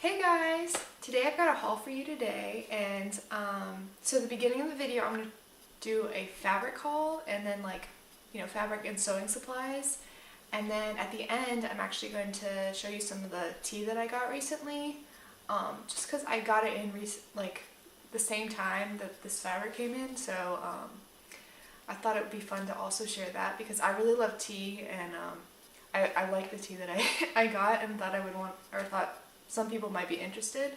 Hey guys! Today I've got a haul for you today, and so at the beginning of the video I'm going to do a fabric haul and then fabric and sewing supplies, and then at the end I'm actually going to show you some of the tea that I got recently, just because I got it in the same time that this fabric came in, so I thought it would be fun to also share that because I really love tea, and I like the tea that I got and thought some people might be interested.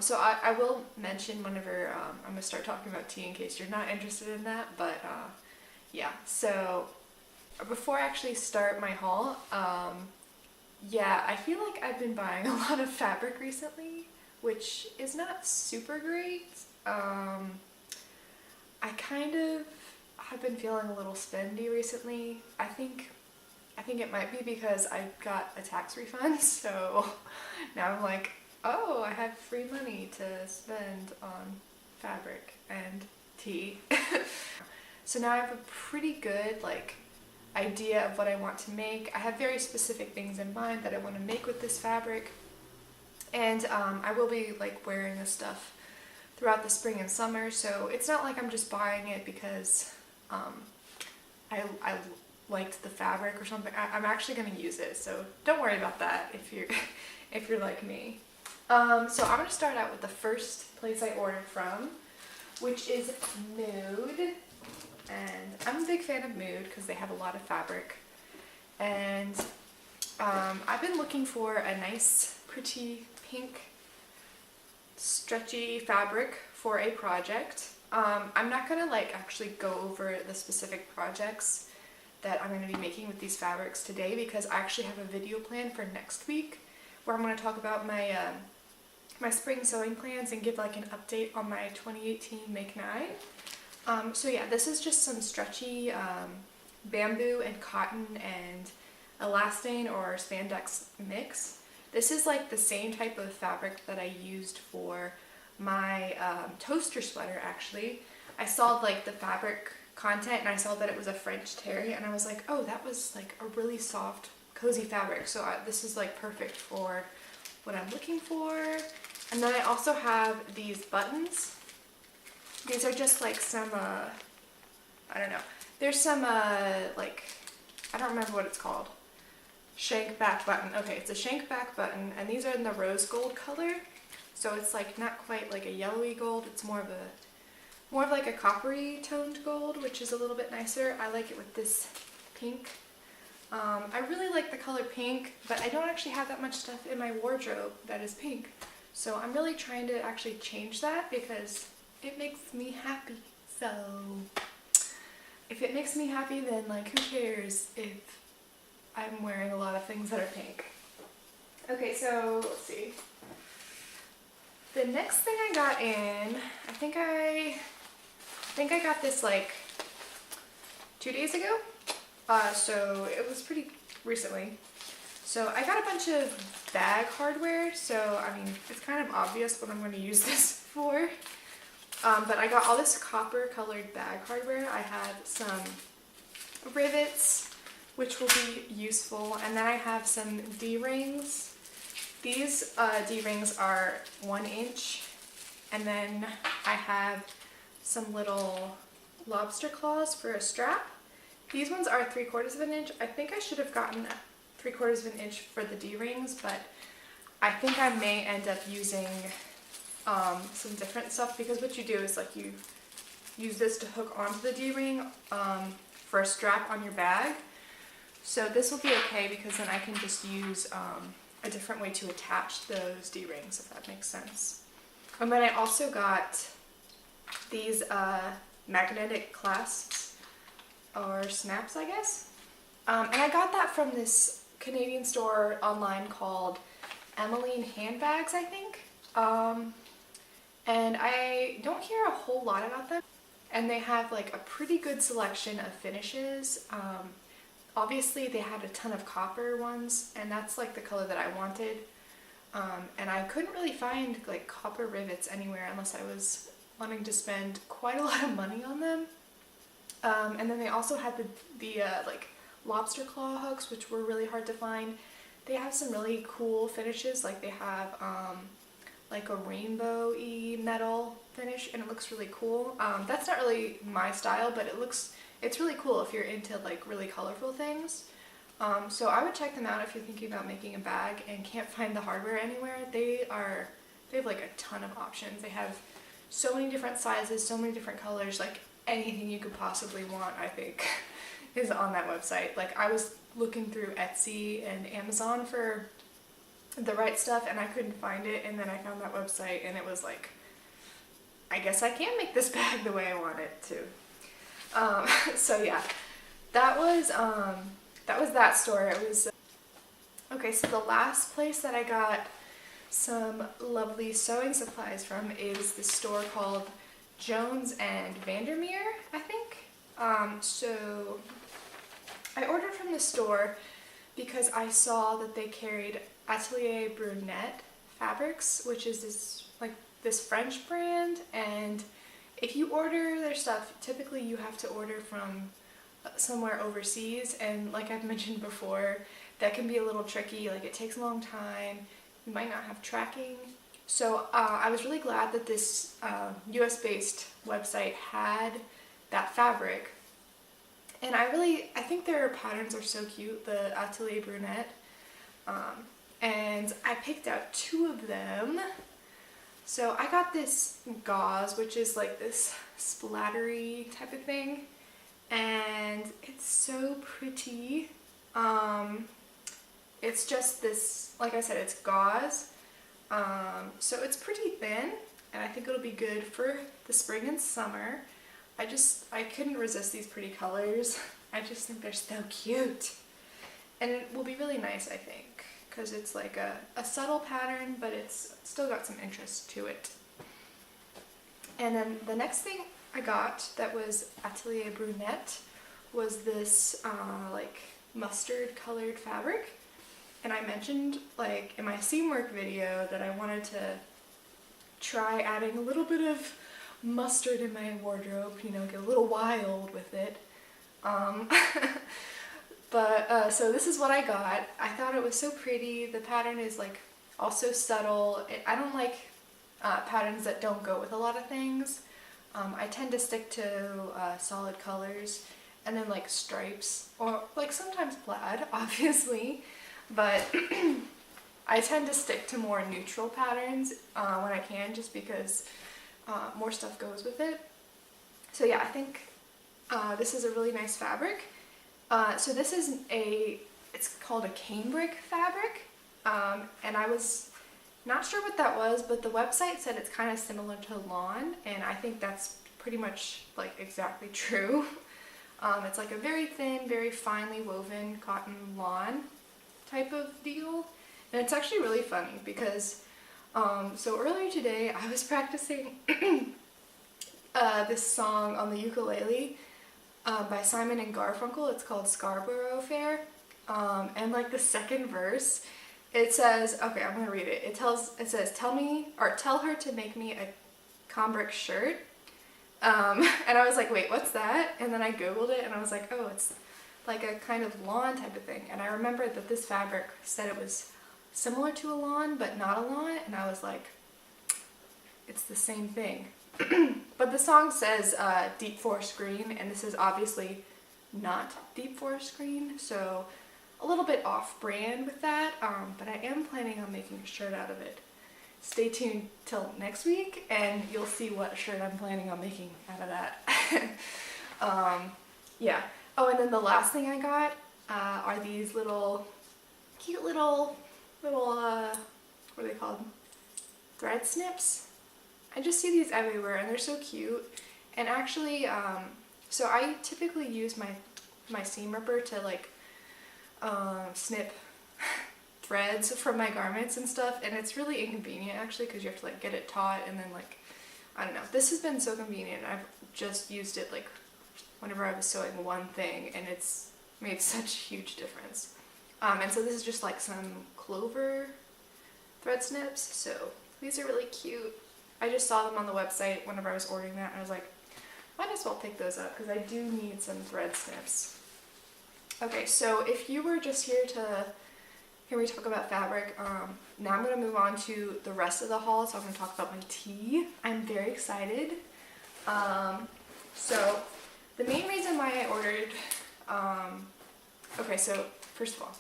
So I will mention whenever I'm going to start talking about tea in case you're not interested in that, but yeah. So before I actually start my haul, yeah, I feel like I've been buying a lot of fabric recently, which is not super great. I kind of have been feeling a little spendy recently. I think it might be because I got a tax refund, so now I'm like, oh, I have free money to spend on fabric and tea. So now I have a pretty good idea of what I want to make. I have very specific things in mind that I want to make with this fabric, and I will be wearing this stuff throughout the spring and summer, so it's not like I'm just buying it because I liked the fabric or something. I'm actually going to use it, so don't worry about that if you're like me. So I'm going to start out with the first place I ordered from, which is Mood, and I'm a big fan of Mood because they have a lot of fabric, and I've been looking for a nice pretty pink stretchy fabric for a project. I'm not going to actually go over the specific projects that I'm going to be making with these fabrics today because I actually have a video plan for next week where I'm going to talk about my my spring sewing plans and give an update on my 2018 Make 9. So yeah, this is just some stretchy bamboo and cotton and elastane or spandex mix. This is the same type of fabric that I used for my toaster sweater actually. I saw the fabric content and I saw that it was a French terry and I was like, oh, that was a really soft cozy fabric, so this is perfect for what I'm looking for. And then I also have these buttons. These are just some I don't know, there's some I don't remember what it's called, shank back button. Okay, it's a shank back button, and these are in the rose gold color, so it's not quite a yellowy gold, it's more of a coppery toned gold, which is a little bit nicer. I like it with this pink. I really like the color pink, but I don't actually have that much stuff in my wardrobe that is pink. So I'm really trying to actually change that because it makes me happy. So if it makes me happy, then who cares if I'm wearing a lot of things that are pink. Okay, so let's see. The next thing I got in, I think I got this 2 days ago, so it was pretty recently. So I got a bunch of bag hardware, so I mean it's kind of obvious what I'm going to use this for, but I got all this copper colored bag hardware. I have some rivets which will be useful, and then I have some D-rings. These D-rings are 1 inch, and then I have some little lobster claws for a strap. These ones are 3/4 of an inch. I think I should have gotten 3/4 of an inch for the D-rings, but I think I may end up using some different stuff, because what you do is you use this to hook onto the D-ring for a strap on your bag. So this will be okay because then I can just use a different way to attach those D-rings, if that makes sense. And then I also got these magnetic clasps, or snaps I guess, and I got that from this Canadian store online called Emmeline Handbags, I think, and I don't hear a whole lot about them, and they have a pretty good selection of finishes. Obviously they had a ton of copper ones, and that's the color that I wanted, and I couldn't really find copper rivets anywhere unless I was wanting to spend quite a lot of money on them. And then they also had the lobster claw hooks, which were really hard to find. they have some really cool finishes. Like they have like a rainbow-y metal finish, and it looks really cool. That's not really my style, but it's really cool if you're into like really colorful things. So I would check them out if you're thinking about making a bag and can't find the hardware anywhere. They have like a ton of options. They have so many different sizes, so many different colors, like anything you could possibly want, I think, is on that website. Like I was looking through Etsy and Amazon for the right stuff and I couldn't find it, and then I found that website and it was like, I guess I can make this bag the way I want it to. So yeah, that was that store. It was okay. So the last place that I got some lovely sewing supplies from is this store called Jones and Vandermeer, I think. So I ordered from the store because I saw that they carried Atelier Brunette fabrics, which is this French brand, and if you order their stuff, typically you have to order from somewhere overseas, and like I've mentioned before, that can be a little tricky. Like it takes a long time, you might not have tracking. So I was really glad that this US based website had that fabric, and I think their patterns are so cute, the Atelier Brunette, and I picked out 2 of them. So I got this gauze, which is like this splattery type of thing, and it's so pretty. It's just this, like I said, it's gauze, so it's pretty thin, and I think it'll be good for the spring and summer. I couldn't resist these pretty colors. I just think they're so cute, and it will be really nice, I think, because it's like a subtle pattern, but it's still got some interest to it. And then the next thing I got that was Atelier Brunette was this like mustard colored fabric. And I mentioned like in my seam work video that I wanted to try adding a little bit of mustard in my wardrobe, you know, get a little wild with it. But so this is what I got. I thought it was so pretty. The pattern is like also subtle. I don't like patterns that don't go with a lot of things. I tend to stick to solid colors and then like stripes, or like sometimes plaid, obviously, but I tend to stick to more neutral patterns when I can, just because more stuff goes with it. So yeah, I think this is a really nice fabric. So this is it's called a cambric fabric, and I was not sure what that was, but the website said it's kind of similar to lawn, and I think that's pretty much like exactly true. It's like a very thin, very finely woven cotton lawn type of deal, and it's actually really funny because so earlier today I was practicing this song on the ukulele by Simon and Garfunkel. It's called Scarborough Fair, and like the second verse, it says, okay, I'm gonna read it. It says, tell her to make me a cambric shirt. And I was like, wait, what's that? And then I googled it and I was like, oh, it's like a kind of lawn type of thing. And I remembered that this fabric said it was similar to a lawn, but not a lawn. And I was like, it's the same thing. But the song says deep forest green, and this is obviously not deep forest green, so a little bit off-brand with that, but I am planning on making a shirt out of it. Stay tuned till next week and you'll see what shirt I'm planning on making out of that. Yeah. Oh, and then the last thing I got are these cute little what are they called? Thread snips. I just see these everywhere and they're so cute. And actually, so I typically use my seam ripper to like snip threads from my garments and stuff, and it's really inconvenient actually because you have to like get it taut, and then like, I don't know, this has been so convenient. I've just used it like whenever I was sewing one thing, and it's made such a huge difference. And so this is just like some clover thread snips, so these are really cute. I just saw them on the website whenever I was ordering that, and I was like, might as well pick those up because I do need some thread snips. Okay, so if you were just here to here we talk about fabric. Now I'm going to move on to the rest of the haul, so I'm going to talk about my tea. I'm very excited. So the main reason why I ordered, okay, so first of all,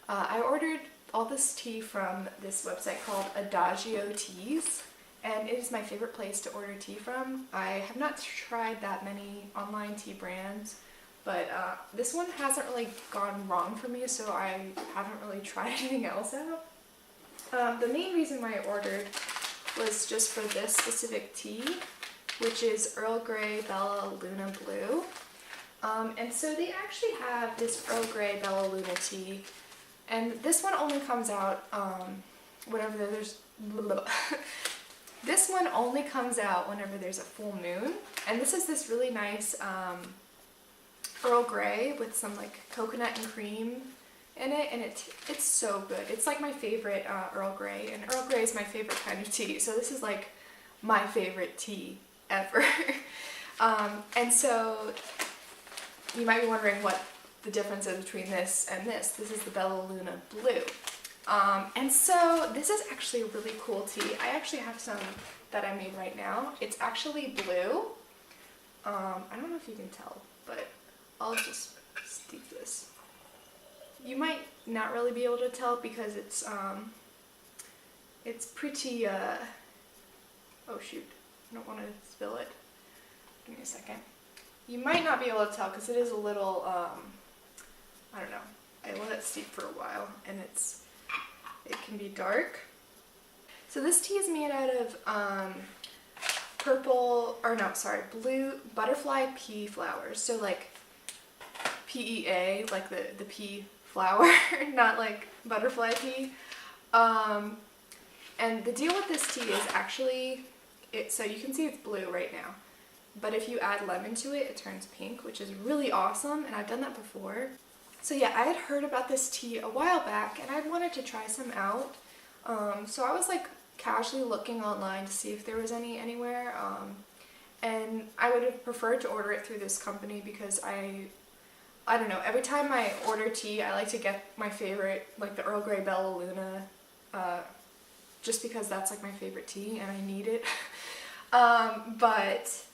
I ordered all this tea from this website called Adagio Teas, and it is my favorite place to order tea from. I have not tried that many online tea brands, but this one hasn't really gone wrong for me, so I haven't really tried anything else out. The main reason why I ordered was just for this specific tea, which is Earl Grey Bella Luna Blue. And so they actually have this Earl Grey Bella Luna tea, and this one only comes out whenever there's this one only comes out whenever there's a full moon, and this is this really nice Earl Grey with some like coconut and cream in it, and it's so good. It's like my favorite Earl Grey, and Earl Grey is my favorite kind of tea, so this is like my favorite tea ever. And so you might be wondering what the difference is between this and this. This is the Bella Luna Blue. And so this is actually a really cool tea. I actually have some that I made right now. It's actually blue. I don't know if you can tell, but I'll just steep this. You might not really be able to tell because it's pretty, oh shoot, I don't want to spill it. Give me a second. You might not be able to tell because it is a little, I don't know. I let it steep for a while, and it can be dark. So this tea is made out of blue butterfly pea flowers. So like PEA, like the pea flower, not like butterfly pea. And the deal with this tea is actually, so you can see it's blue right now, but if you add lemon to it, it turns pink, which is really awesome, and I've done that before. So yeah, I had heard about this tea a while back, and I wanted to try some out. So I was like casually looking online to see if there was any anywhere, and I would have preferred to order it through this company because I don't know, every time I order tea, I like to get my favorite, like the Earl Grey Bella Luna, just because that's like my favorite tea and I need it. But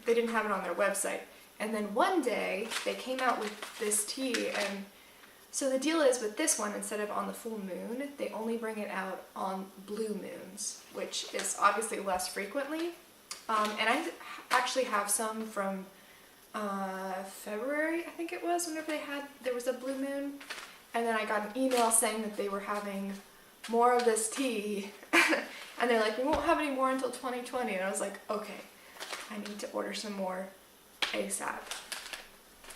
they didn't have it on their website. And then one day they came out with this tea, and so the deal is with this one, instead of on the full moon, they only bring it out on blue moons, which is obviously less frequently. And I actually have some from February, I think it was, whenever there was a blue moon, and then I got an email saying that they were having more of this tea, and they're like, we won't have any more until 2020, and I was like, okay, I need to order some more ASAP.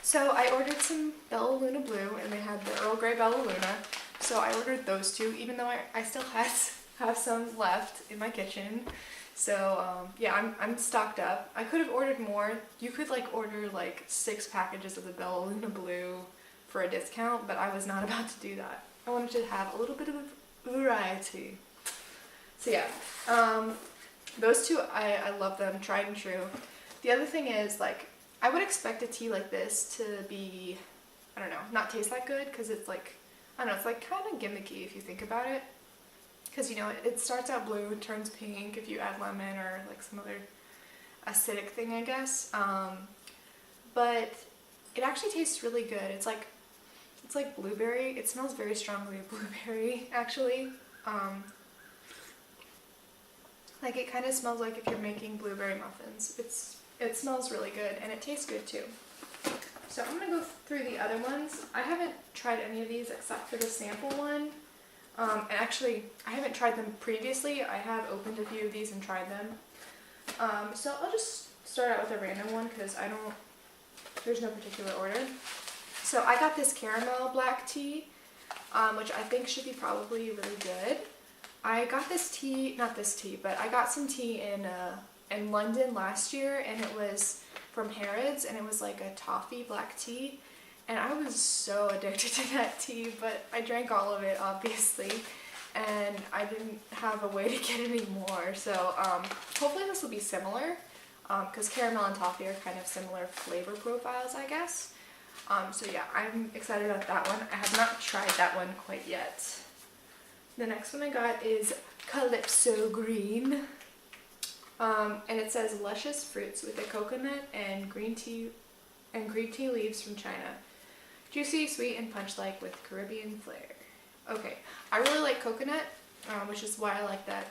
So I ordered some Bella Luna Blue, and they had the Earl Grey Bella Luna, so I ordered those two, even though I still have some left in my kitchen. So yeah, I'm stocked up. I could have ordered more. You could like order like 6 packages of the Bella Luna Blue for a discount, but I was not about to do that. I wanted to have a little bit of a variety. So yeah, those two, I love them, tried and true. The other thing is, like, I would expect a tea like this to be, I don't know, not taste that good, because it's like, I don't know, it's like kind of gimmicky if you think about it. Because, you know, it starts out blue, it turns pink if you add lemon or like some other acidic thing, I guess. But it actually tastes really good. It's like blueberry. It smells very strongly of blueberry, actually. Like, it kind of smells like if you're making blueberry muffins. It smells really good, and it tastes good too. So I'm going to go through the other ones. I haven't tried any of these except for the sample one. And actually, I haven't tried them previously. I have opened a few of these and tried them. So I'll just start out with a random one because there's no particular order. So I got this caramel black tea, which I think should be probably really good. I got this tea, not this tea, but I got some tea in London last year, and it was from Harrods, and it was like a toffee black tea. And I was so addicted to that tea, but I drank all of it, obviously, and I didn't have a way to get any more. So hopefully this will be similar, because caramel and toffee are kind of similar flavor profiles, I guess. So yeah, I'm excited about that one. I have not tried that one quite yet. The next one I got is Calypso Green. And it says luscious fruits with a coconut and green tea leaves from China. Juicy, sweet, and punch-like with Caribbean flair. Okay, I really like coconut, which is why I like that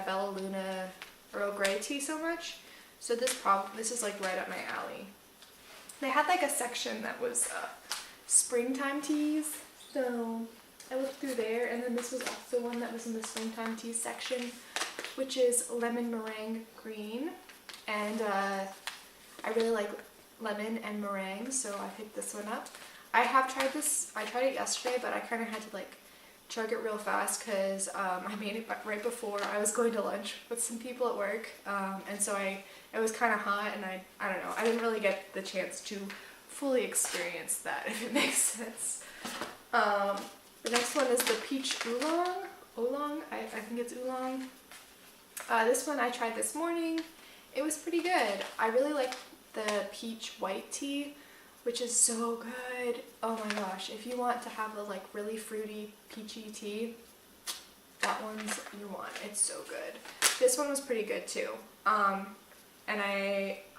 Bella Luna Earl Grey tea so much. So this is like right up my alley. They had like a section that was springtime teas, so I looked through there, and then this was also one that was in the springtime teas section, which is lemon meringue green, and I really like lemon and meringue, so I picked this one up. I have tried this. I tried it yesterday, but I kind of had to like chug it real fast because I made it right before I was going to lunch with some people at work, and so it was kind of hot, and I don't know, I didn't really get the chance to fully experience that, if it makes sense. The next one is the peach oolong. I think it's oolong. This one I tried this morning. It was pretty good. I really like the peach white tea, which is so good. Oh my gosh, if you want to have a like really fruity peachy tea, that one's you want. It's so good. This one was pretty good too. And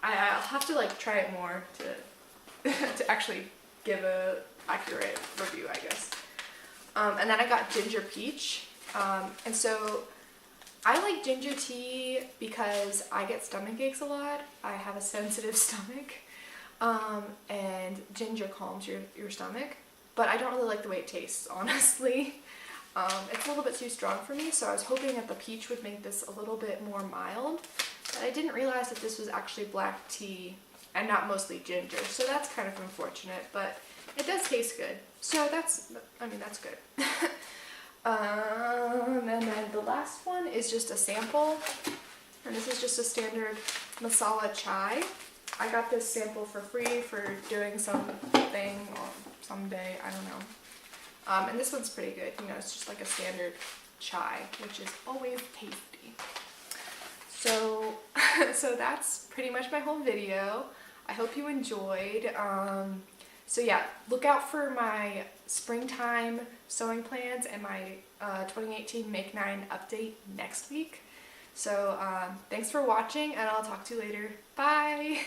I'll have to like try it more to to actually give a accurate review, I guess. And then I got ginger peach. And so I like ginger tea because I get stomach aches a lot. I have a sensitive stomach. And ginger calms your stomach. But I don't really like the way it tastes, honestly. It's a little bit too strong for me, so I was hoping that the peach would make this a little bit more mild. But I didn't realize that this was actually black tea and not mostly ginger, so that's kind of unfortunate, but it does taste good. So that's good. And then the last one is just a sample, and this is just a standard masala chai. I got this sample for free for doing something someday, I don't know. And this one's pretty good, you know, it's just like a standard chai, which is always tasty. So, so that's pretty much my whole video. I hope you enjoyed. So yeah, look out for my springtime sewing plans and my 2018 Make 9 update next week. So thanks for watching, and I'll talk to you later. Bye!